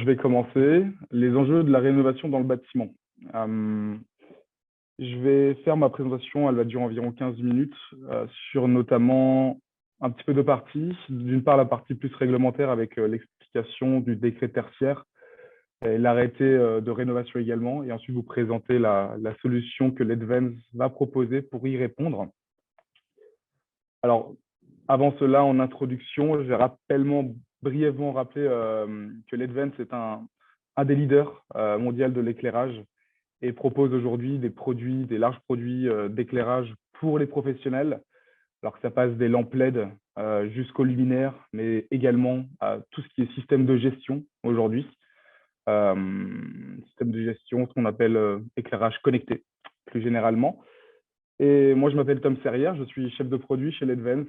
vais commencer. Les enjeux de la rénovation dans le bâtiment. Euh, je vais faire ma présentation, elle va durer environ 15 minutes, sur notamment un petit peu de parties. D'une part, la partie plus réglementaire avec l'explication du décret tertiaire et l'arrêté de rénovation également. Et ensuite, vous présenter la solution que l'Advance va proposer pour y répondre. Alors, avant cela, en introduction, je vais brièvement rappeler que l'Advance est un des leaders mondial de l'éclairage et propose aujourd'hui des larges produits d'éclairage pour les professionnels, alors que ça passe des lampes LED jusqu'aux luminaires, mais également à tout ce qui est système de gestion aujourd'hui. Système de gestion, ce qu'on appelle éclairage connecté, plus généralement. Et moi, je m'appelle Tom Serrière, je suis chef de produit chez l'Advance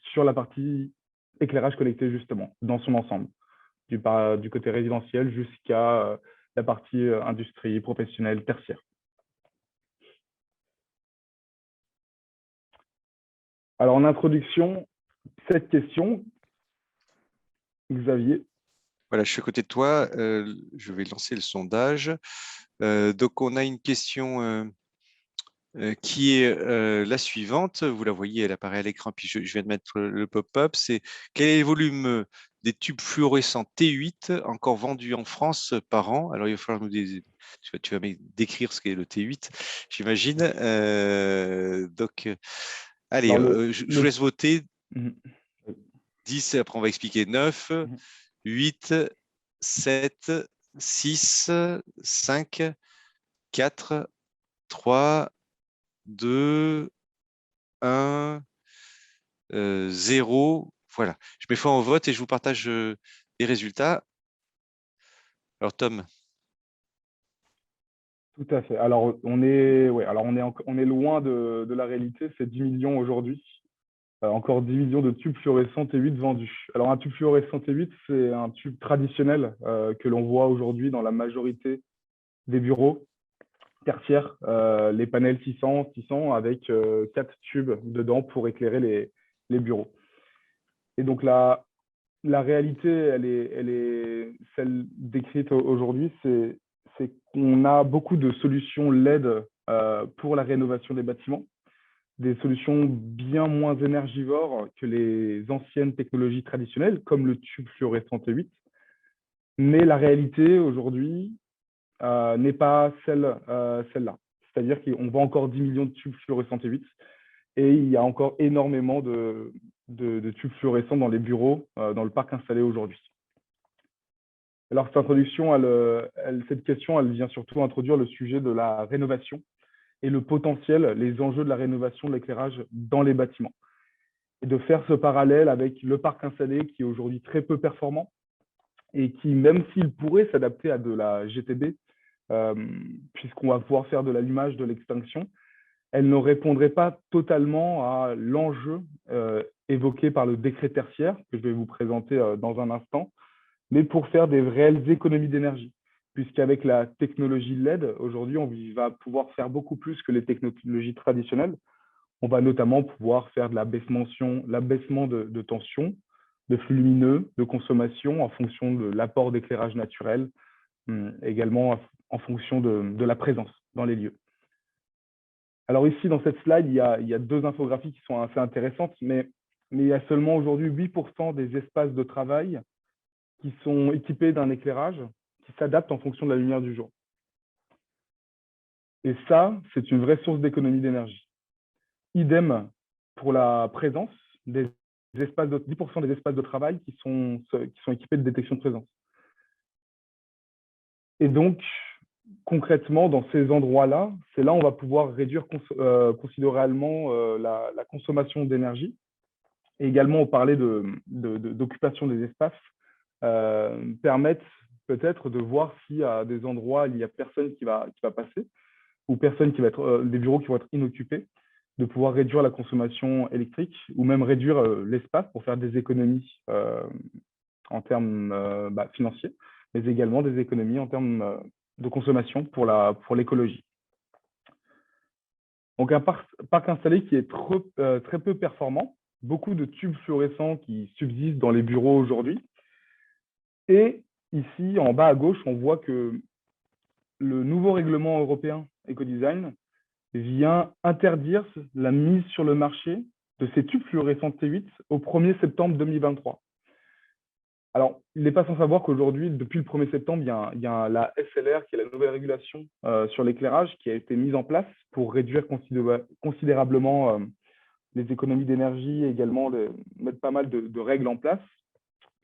sur la partie éclairage connecté, justement, dans son ensemble, du côté résidentiel jusqu'à la partie industrie, professionnelle, tertiaire. Alors, en introduction, cette question, Xavier. Voilà, je suis à côté de toi. Je vais lancer le sondage. Donc, on a une question qui est la suivante. Vous la voyez, elle apparaît à l'écran, puis je viens de mettre le pop-up. C'est quel est le volume des tubes fluorescents T8 encore vendus en France par an? Alors, il va falloir tu vas me décrire ce qu'est le T8, j'imagine. Donc, allez, Alors, je vous laisse voter. Mmh. 10, après on va expliquer 9, 8, 7, 6, 5, 4, 3, 2, 1, 0. Voilà. Je mets fin au vote et je vous partage les résultats. Alors, Tom. Tout à fait. Alors, on est loin de la réalité. C'est 10 millions aujourd'hui. Encore 10 millions de tubes fluorescents T8 vendus. Alors, un tube fluorescent T8, c'est un tube traditionnel que l'on voit aujourd'hui dans la majorité des bureaux tertiaires, les panels 600 avec 4 tubes dedans pour éclairer les bureaux. Et donc, la réalité, elle est celle décrite aujourd'hui, c'est qu'on a beaucoup de solutions LED pour la rénovation des bâtiments, des solutions bien moins énergivores que les anciennes technologies traditionnelles, comme le tube fluorescent T8. Mais la réalité aujourd'hui n'est pas celle-là. C'est-à-dire qu'on vend encore 10 millions de tubes fluorescents T8 et il y a encore énormément de tubes fluorescents dans les bureaux, dans le parc installé aujourd'hui. Alors, cette question, elle vient surtout introduire le sujet de la rénovation et le potentiel, les enjeux de la rénovation de l'éclairage dans les bâtiments. Et de faire ce parallèle avec le parc installé qui est aujourd'hui très peu performant et qui, même s'il pourrait s'adapter à de la GTB, puisqu'on va pouvoir faire de l'allumage de l'extinction, elle ne répondrait pas totalement à l'enjeu évoqué par le décret tertiaire, que je vais vous présenter dans un instant, mais pour faire des réelles économies d'énergie. Puisqu'avec la technologie LED, aujourd'hui, on va pouvoir faire beaucoup plus que les technologies traditionnelles. On va notamment pouvoir faire de l'abaissement de tension, de flux lumineux, de consommation en fonction de l'apport d'éclairage naturel, également en fonction de la présence dans les lieux. Alors ici, dans cette slide, il y a deux infographies qui sont assez intéressantes, mais il y a seulement aujourd'hui 8% des espaces de travail qui sont équipés d'un éclairage qui s'adapte en fonction de la lumière du jour. Et ça, c'est une vraie source d'économie d'énergie. Idem pour la présence des 10% des espaces de travail qui sont équipés de détection de présence. Et donc, concrètement, dans ces endroits-là, c'est là où on va pouvoir réduire considérablement la consommation d'énergie. Et également, on parlait d'occupation des espaces, permettent peut-être de voir s'il y a des endroits où il n'y a personne qui va passer, ou personne qui va être, des bureaux qui vont être inoccupés, de pouvoir réduire la consommation électrique, ou même réduire l'espace pour faire des économies en termes financiers, mais également des économies en termes de consommation pour l'écologie. Donc un parc installé qui est très peu performant, beaucoup de tubes fluorescents qui subsistent dans les bureaux aujourd'hui. Et ici, en bas à gauche, on voit que le nouveau règlement européen Ecodesign vient interdire la mise sur le marché de ces tubes fluorescents T8 au 1er septembre 2023. Alors, il n'est pas sans savoir qu'aujourd'hui, depuis le 1er septembre, il y a la SLR, qui est la nouvelle régulation sur l'éclairage, qui a été mise en place pour réduire considérablement les économies d'énergie et également mettre pas mal de règles en place.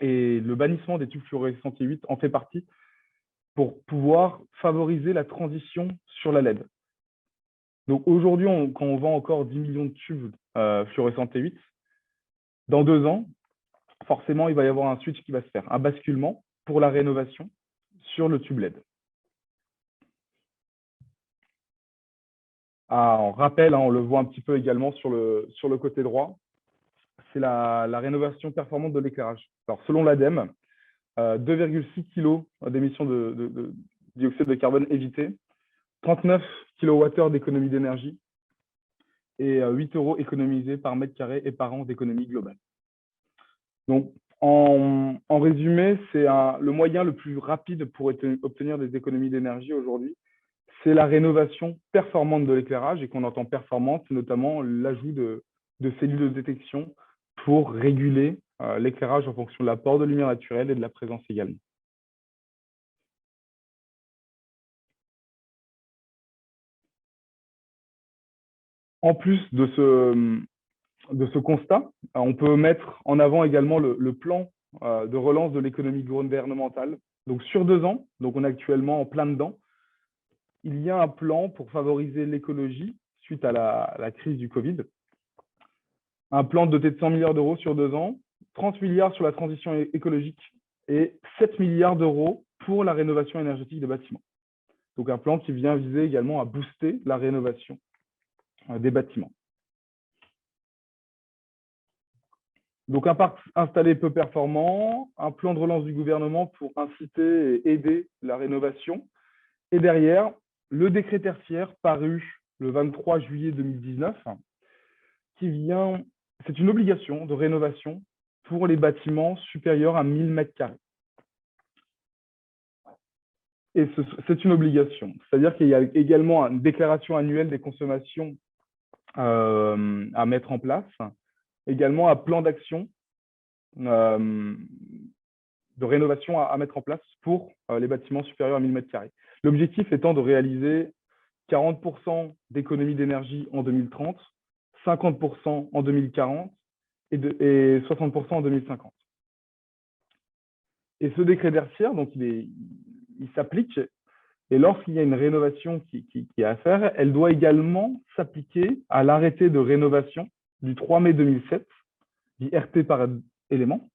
Et le bannissement des tubes fluorescents T8 en fait partie pour pouvoir favoriser la transition sur la LED. Donc aujourd'hui, quand on vend encore 10 millions de tubes fluorescents T8, dans 2 ans, forcément, il va y avoir un switch qui va se faire, un basculement pour la rénovation sur le tube LED. En rappel, on le voit un petit peu également sur le côté droit, c'est la rénovation performante de l'éclairage. Alors, selon l'ADEME, 2,6 kg d'émissions de dioxyde de carbone évitées, 39 kWh d'économie d'énergie et 8 € économisés par mètre carré et par an d'économie globale. Donc, en résumé, c'est le moyen le plus rapide pour obtenir des économies d'énergie aujourd'hui. C'est la rénovation performante de l'éclairage, et qu'on entend performante, c'est notamment l'ajout de cellules de détection pour réguler l'éclairage en fonction de l'apport de lumière naturelle et de la présence également. En plus de ce constat, on peut mettre en avant également le plan de relance de l'économie gouvernementale. Donc sur 2 ans, donc on est actuellement en plein dedans, il y a un plan pour favoriser l'écologie suite à la crise du Covid. Un plan doté de 100 milliards d'euros sur 2 ans, 30 milliards sur la transition écologique et 7 milliards d'euros pour la rénovation énergétique des bâtiments. Donc un plan qui vient viser également à booster la rénovation des bâtiments. Donc un parc installé peu performant, un plan de relance du gouvernement pour inciter et aider la rénovation. Et derrière, le décret tertiaire paru le 23 juillet 2019, qui vient, c'est une obligation de rénovation pour les bâtiments supérieurs à 1000 m². Et c'est une obligation. C'est-à-dire qu'il y a également une déclaration annuelle des consommations à mettre en place, également un plan d'action de rénovation à mettre en place pour les bâtiments supérieurs à 1000 m². L'objectif étant de réaliser 40% d'économie d'énergie en 2030, 50% en 2040 et 60% en 2050. Et ce décret tertiaire, donc il s'applique, et lorsqu'il y a une rénovation qui est à faire, elle doit également s'appliquer à l'arrêté de rénovation du 3 mai 2007, dit RT par élément,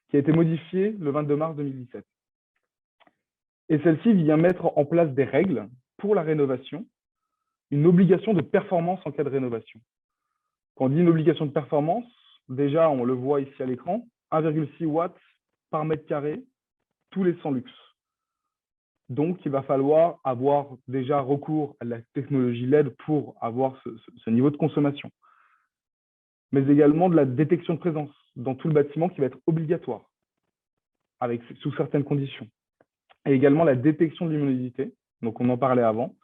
qui a été modifié le 22 mars 2017. Et celle-ci vient mettre en place des règles pour la rénovation, une obligation de performance en cas de rénovation. Quand on dit une obligation de performance, déjà, on le voit ici à l'écran, 1,6 watts par mètre carré tous les 100 lux. Donc, il va falloir avoir déjà recours à la technologie LED pour avoir ce niveau de consommation. Mais également de la détection de présence dans tout le bâtiment qui va être obligatoire, sous certaines conditions. Et également la détection de luminosité, donc on en parlait avant.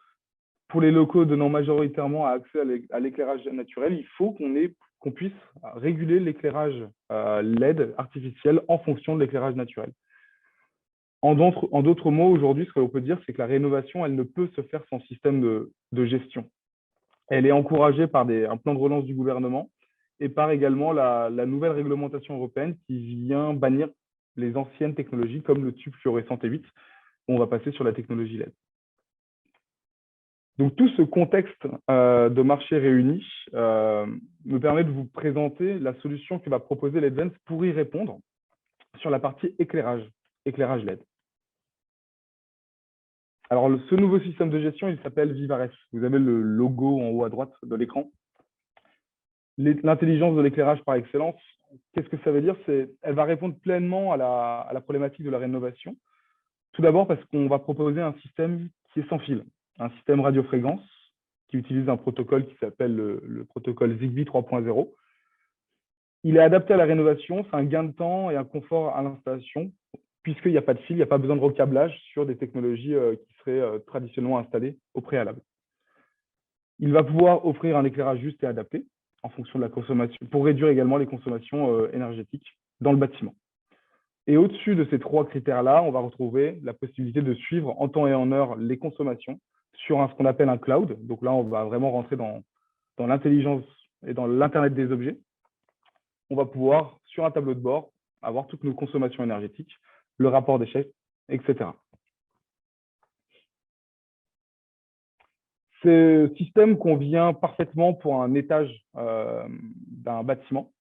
Pour les locaux donnant majoritairement accès à l'éclairage naturel, il faut qu'on puisse réguler l'éclairage LED artificiel en fonction de l'éclairage naturel. En d'autres mots, aujourd'hui, ce que l'on peut dire, c'est que la rénovation, elle ne peut se faire sans système de gestion. Elle est encouragée par un plan de relance du gouvernement et par également la nouvelle réglementation européenne qui vient bannir les anciennes technologies comme le tube fluorescent T8. On va passer sur la technologie LED. Donc, tout ce contexte de marché réuni me permet de vous présenter la solution que va proposer LEDvens pour y répondre sur la partie éclairage LED. Alors, ce nouveau système de gestion, il s'appelle Vivares. Vous avez le logo en haut à droite de l'écran. L'intelligence de l'éclairage par excellence, qu'est-ce que ça veut dire? Elle va répondre pleinement à la problématique de la rénovation. Tout d'abord parce qu'on va proposer un système qui est sans fil, un système radiofréquence qui utilise un protocole qui s'appelle le protocole Zigbee 3.0. Il est adapté à la rénovation, c'est un gain de temps et un confort à l'installation puisqu'il n'y a pas de fil, il n'y a pas besoin de recablage sur des technologies qui seraient traditionnellement installées au préalable. Il va pouvoir offrir un éclairage juste et adapté en fonction de la consommation, pour réduire également les consommations énergétiques dans le bâtiment. Et au-dessus de ces 3 critères-là, on va retrouver la possibilité de suivre en temps et en heure les consommations sur ce qu'on appelle un cloud. Donc là, on va vraiment rentrer dans l'intelligence et dans l'Internet des objets. On va pouvoir, sur un tableau de bord, avoir toutes nos consommations énergétiques, le rapport d'échec, etc. Ce système convient parfaitement pour un étage d'un bâtiment,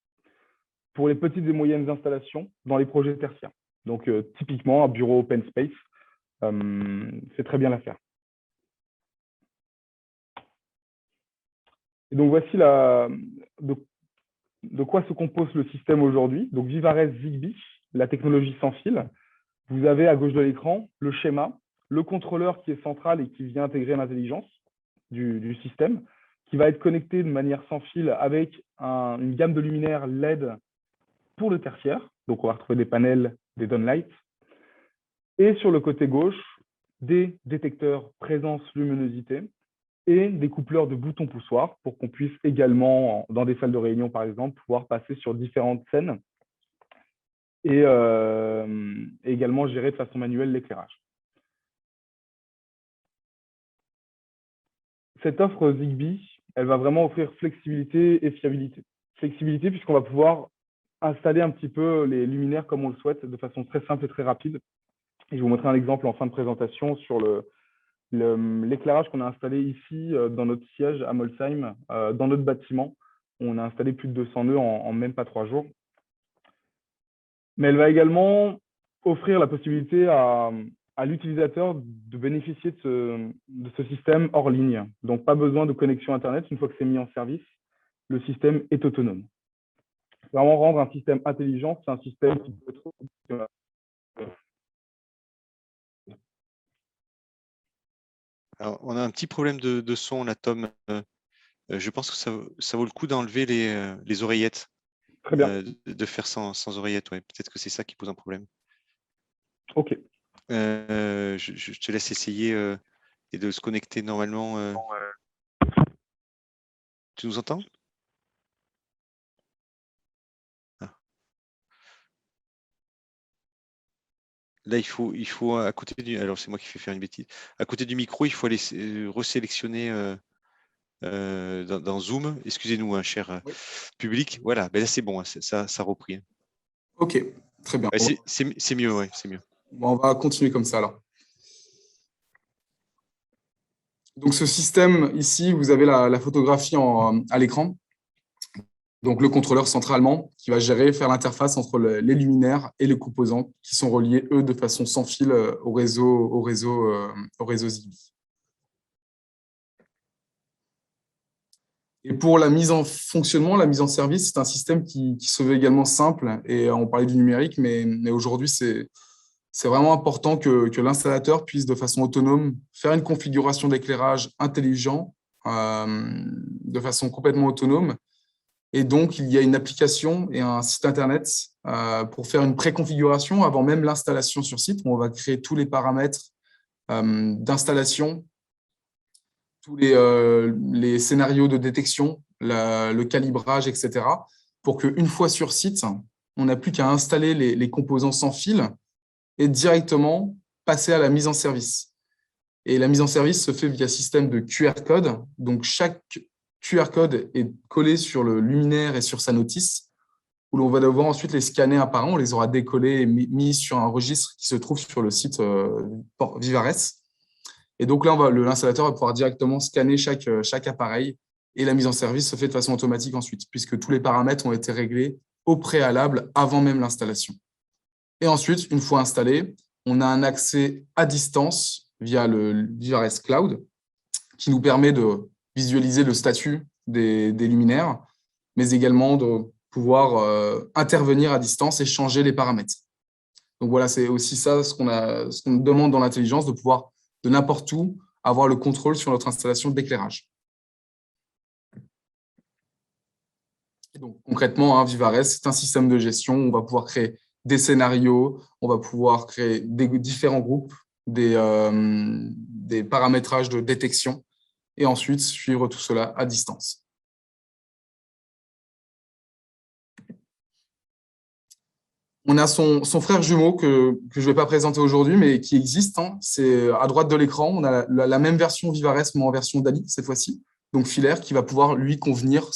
pour les petites et moyennes installations dans les projets tertiaires. Donc, typiquement, un bureau open space, c'est très bien l'affaire. Et donc, voici de quoi se compose le système aujourd'hui. Donc, Vivares Zigbee, la technologie sans fil. Vous avez à gauche de l'écran le schéma, le contrôleur qui est central et qui vient intégrer l'intelligence du système, qui va être connecté de manière sans fil avec une gamme de luminaires LED pour le tertiaire. Donc, on va retrouver des panels, des downlights. Et sur le côté gauche, des détecteurs présence luminosité et des coupleurs de boutons poussoirs pour qu'on puisse également, dans des salles de réunion par exemple, pouvoir passer sur différentes scènes et également gérer de façon manuelle l'éclairage. Cette offre Zigbee, elle va vraiment offrir flexibilité et fiabilité. Flexibilité puisqu'on va pouvoir installer un petit peu les luminaires comme on le souhaite de façon très simple et très rapide. Et je vais vous montrer un exemple en fin de présentation sur l'éclairage qu'on a installé ici dans notre siège à Molsheim, dans notre bâtiment. On a installé plus de 200 nœuds en même pas 3 jours. Mais elle va également offrir la possibilité à l'utilisateur de bénéficier de ce système hors ligne. Donc, pas besoin de connexion Internet. Une fois que c'est mis en service, le système est autonome. Vraiment rendre un système intelligent, c'est un système qui peut être... Alors, on a un petit problème de son là, Tom. Je pense que ça vaut le coup d'enlever les oreillettes. Très bien. De faire sans oreillettes, ouais. Peut-être que c'est ça qui pose un problème. OK. Je te laisse essayer et de se connecter normalement. Tu nous entends? Là, il faut à côté du. Alors, c'est moi qui fais faire une bêtise. À côté du micro, il faut aller resélectionner dans Zoom. Excusez-nous, cher public. Voilà, ben là, c'est bon, ça a repris. Ok, très bien. C'est mieux, ouais, c'est mieux. Bon, on va continuer comme ça alors. Donc, ce système ici, vous avez la photographie à l'écran. Donc, le contrôleur centralement qui va faire l'interface entre les luminaires et les composants qui sont reliés, eux, de façon sans fil au réseau Zigbee. Et pour la mise en fonctionnement, la mise en service, c'est un système qui se veut également simple. Et on parlait du numérique, mais aujourd'hui, c'est vraiment important que l'installateur puisse de façon autonome faire une configuration d'éclairage intelligent de façon complètement autonome. Et donc, il y a une application et un site Internet pour faire une préconfiguration avant même l'installation sur site, où on va créer tous les paramètres d'installation, tous les scénarios de détection, le calibrage, etc., pour qu'une fois sur site, on n'a plus qu'à installer les composants sans fil et directement passer à la mise en service. Et la mise en service se fait via système de QR code. Donc, chaque QR code est collé sur le luminaire et sur sa notice, où l'on va devoir ensuite les scanner un par un. On les aura décollés et mis sur un registre qui se trouve sur le site Vivares. Et donc là, l'installateur va pouvoir directement scanner chaque appareil et la mise en service se fait de façon automatique ensuite, puisque tous les paramètres ont été réglés au préalable avant même l'installation. Et ensuite, une fois installé, on a un accès à distance via le Vivares Cloud qui nous permet de visualiser le statut des luminaires, mais également de pouvoir intervenir à distance et changer les paramètres. Donc voilà, c'est aussi ça ce qu'on demande dans l'intelligence, de pouvoir de n'importe où avoir le contrôle sur notre installation d'éclairage. Donc concrètement, Vivares, c'est un système de gestion où on va pouvoir créer des scénarios, on va pouvoir créer des différents groupes, des paramétrages de détection et ensuite suivre tout cela à distance. On a son frère jumeau que je ne vais pas présenter aujourd'hui, mais qui existe. Hein. C'est à droite de l'écran. On a la même version Vivares, mais en version DALL-E cette fois-ci. Donc filaire, qui va pouvoir lui convenir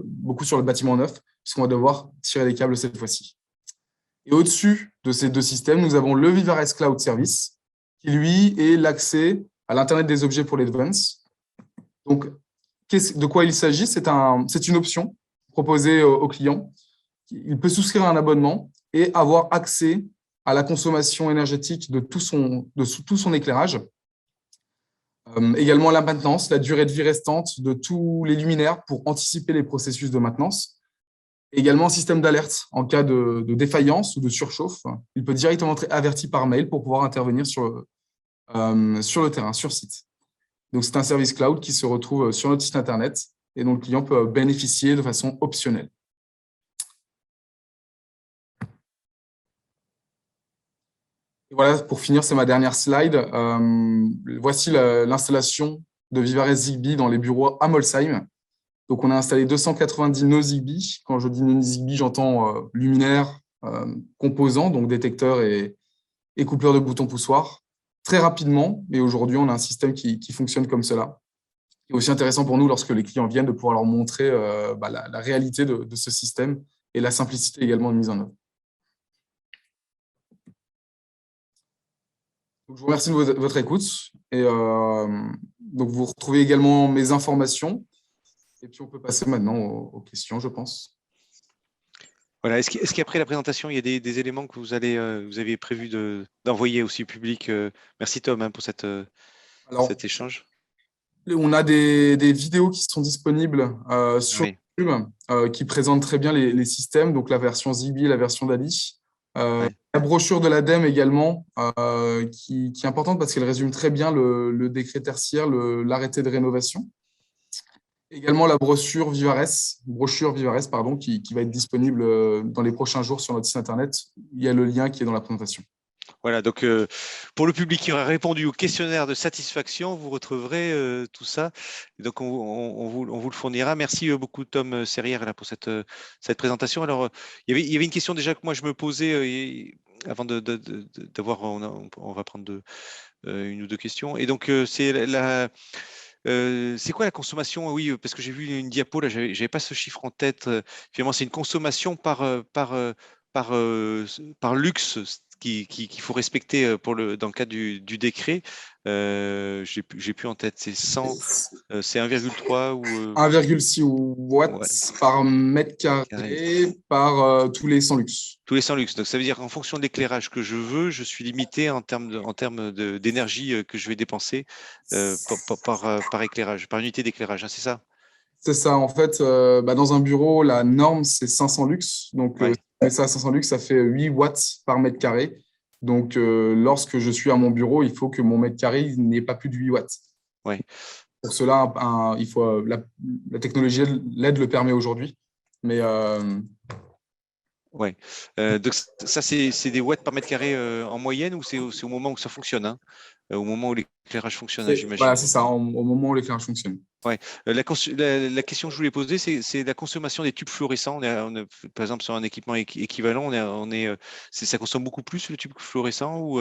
beaucoup sur le bâtiment neuf, puisqu'on va devoir tirer les câbles cette fois-ci. Et au-dessus de ces deux systèmes, nous avons le Vivares Cloud Service, qui lui est l'accès à l'Internet des objets pour l'Advance. Donc, de quoi il s'agit? C'est une option proposée au client. Il peut souscrire à un abonnement et avoir accès à la consommation énergétique de tout son éclairage. Également la maintenance, la durée de vie restante de tous les luminaires pour anticiper les processus de maintenance. Également un système d'alerte en cas de défaillance ou de surchauffe. Il peut directement être averti par mail pour pouvoir intervenir sur le terrain, sur site. Donc, c'est un service cloud qui se retrouve sur notre site internet et dont le client peut bénéficier de façon optionnelle. Et voilà, pour finir, c'est ma dernière slide. Voici l'installation de Vivares Zigbee dans les bureaux à Molsheim. Donc, on a installé 290 nœuds Zigbee. Quand je dis nœuds Zigbee, j'entends luminaires, composants, donc détecteurs et coupleurs de boutons poussoirs, très rapidement. Et aujourd'hui, on a un système qui fonctionne comme cela. C'est aussi intéressant pour nous, lorsque les clients viennent, de pouvoir leur montrer la réalité de ce système et la simplicité également de mise en œuvre. Donc, je vous remercie de votre écoute. Et donc, vous retrouvez également mes informations. Et puis, on peut passer maintenant aux questions, je pense. Voilà. Est-ce qu'après la présentation, il y a des éléments que vous avez prévu d'envoyer aussi au public? Merci Tom pour cet échange. On a des vidéos qui sont disponibles sur YouTube qui présentent très bien les systèmes, donc la version Zigbee et la version DALL-E. La brochure de l'ADEME également, qui est importante parce qu'elle résume très bien le décret tertiaire, l'arrêté de rénovation. Également la brochure Vivares, qui va être disponible dans les prochains jours sur notre site internet. Il y a le lien qui est dans la présentation. Voilà, donc pour le public qui aura répondu au questionnaire de satisfaction, vous retrouverez tout ça. Et donc, on vous le fournira. Merci beaucoup, Tom Serrière, là, pour cette présentation. Alors, il y avait une question déjà que moi, je me posais avant d'avoir… On va prendre une ou deux questions. Et donc, c'est quoi la consommation? Oui, parce que j'ai vu une diapo, là, j'avais pas ce chiffre en tête. Finalement, c'est une consommation par luxe qu'il faut respecter dans le cadre du décret. J'ai plus en tête, c'est 100, c'est 1,3 ou 1,6 watts par mètre carré par tous les 100 luxe. Tous les 100 luxe. Donc, ça veut dire qu'en fonction de l'éclairage que je veux, je suis limité en termes d'énergie que je vais dépenser par éclairage, par unité d'éclairage, hein, c'est ça? C'est ça. En fait, dans un bureau, la norme, c'est 500 lux. Donc, ça à 500 lux, ça fait 8 watts par mètre carré. Donc, lorsque je suis à mon bureau, il faut que mon mètre carré n'ait pas plus de 8 watts. Ouais. Pour cela, il faut, la technologie LED le permet aujourd'hui. Mais ouais. Donc, ça, c'est des watts par mètre carré en moyenne ou c'est au moment où ça fonctionne, hein, au moment où l'éclairage fonctionne, j'imagine. Voilà, c'est ça, au moment où l'éclairage fonctionne. Ouais. La question que je voulais poser, c'est la consommation des tubes fluorescents. Par exemple, sur un équipement équivalent, ça consomme beaucoup plus le tube fluorescent ou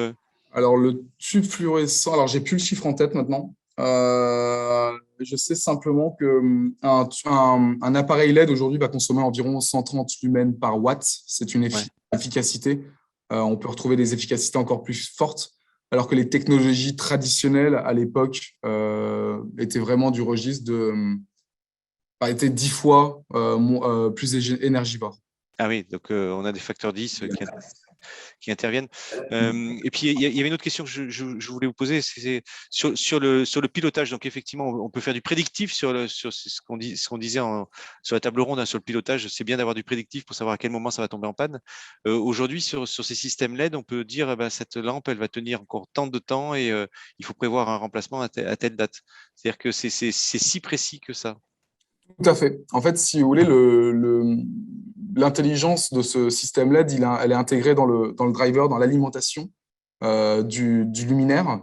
Alors, le tube fluorescent, alors j'ai plus le chiffre en tête maintenant. Je sais simplement qu'un appareil LED aujourd'hui va consommer environ 130 lumens par watt. C'est une efficacité. On peut retrouver des efficacités encore plus fortes, alors que les technologies traditionnelles à l'époque étaient vraiment du registre étaient 10 fois plus énergivores. Ah oui, donc on a des facteurs 10 qui interviennent. Et puis, il y avait une autre question que je voulais vous poser, c'est sur le pilotage. Donc, effectivement, on peut faire du prédictif sur ce qu'on disait sur la table ronde, hein, sur le pilotage. C'est bien d'avoir du prédictif pour savoir à quel moment ça va tomber en panne. Aujourd'hui, sur ces systèmes LED, on peut dire cette lampe, elle va tenir encore tant de temps et il faut prévoir un remplacement à telle date. C'est-à-dire que c'est si précis que ça. Tout à fait. En fait, si vous voulez, l'intelligence de ce système LED, elle est intégrée dans le driver, dans l'alimentation du luminaire.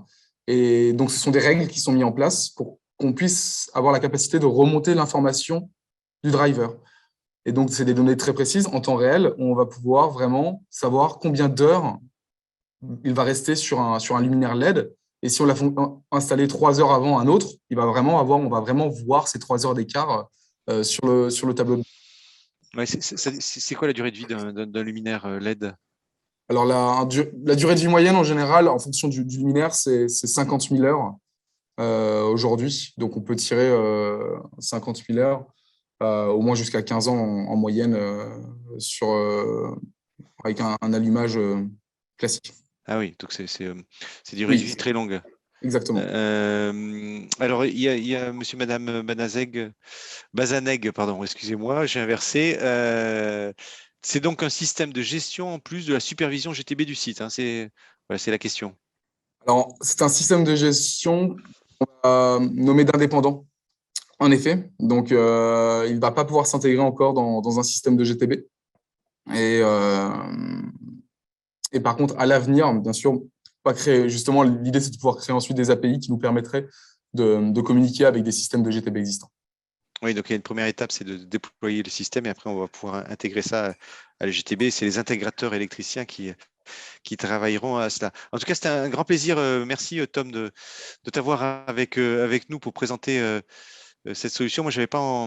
Et donc, ce sont des règles qui sont mises en place pour qu'on puisse avoir la capacité de remonter l'information du driver. Et donc, c'est des données très précises. En temps réel, on va pouvoir vraiment savoir combien d'heures il va rester sur un luminaire LED. Et si on l'a installé 3 heures avant un autre, on va vraiment voir ces 3 heures d'écart sur le tableau. Ouais, c'est quoi la durée de vie d'un luminaire LED? Alors, la durée de vie moyenne, en général, en fonction du luminaire, c'est 50 000 heures aujourd'hui. Donc, on peut tirer 50 000 heures, au moins jusqu'à 15 ans en moyenne, avec un allumage classique. Ah oui, donc c'est des durées de vie très longues. Exactement. Alors, il y a monsieur, madame Bazaneg, pardon, excusez-moi, j'ai inversé. C'est donc un système de gestion en plus de la supervision GTB du site. Hein, c'est la question. Alors, c'est un système de gestion nommé d'indépendant, en effet. Donc, il ne va pas pouvoir s'intégrer encore dans un système de GTB. Et par contre, à l'avenir, bien sûr, pas créer. Justement, l'idée, c'est de pouvoir créer ensuite des API qui nous permettraient de communiquer avec des systèmes de GTB existants. Oui, donc il y a une première étape, c'est de déployer le système et après, on va pouvoir intégrer ça à la GTB. C'est les intégrateurs électriciens qui travailleront à cela. En tout cas, c'était un grand plaisir. Merci, Tom, de t'avoir avec nous pour présenter cette solution. Moi, j'avais pas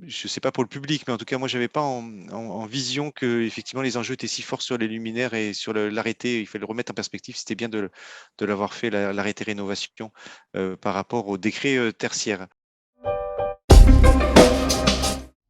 je sais pas pour le public, mais en tout cas, moi, j'avais pas en vision que effectivement les enjeux étaient si forts sur les luminaires et sur l'arrêté. Il fallait le remettre en perspective. C'était bien de l'avoir fait, l'arrêté rénovation par rapport au décret tertiaire.